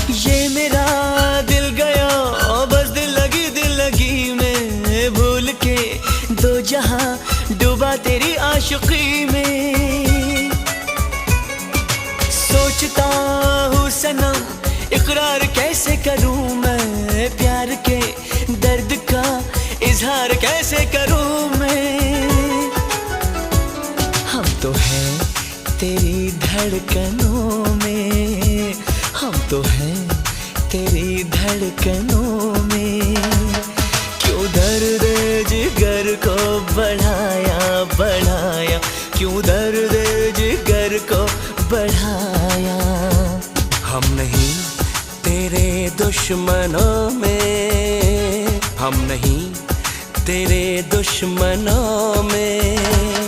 ये मेरा दिल गया बस दिल लगी में, भूल के दो जहां डूबा तेरी आशिकी में। सोचता हूँ सनम इकरार कैसे करूँ मैं, प्यार के दर्द का इजहार कैसे करूँ मैं। हम तो हैं तेरी धड़कनों में, हम तो हैं तेरी धड़कनों में। क्यों दर्द जिगर को बढ़ाया, क्यों दर्द जिगर को बढ़ाया। हम नहीं तेरे दुश्मनों में, हम नहीं तेरे दुश्मनों में।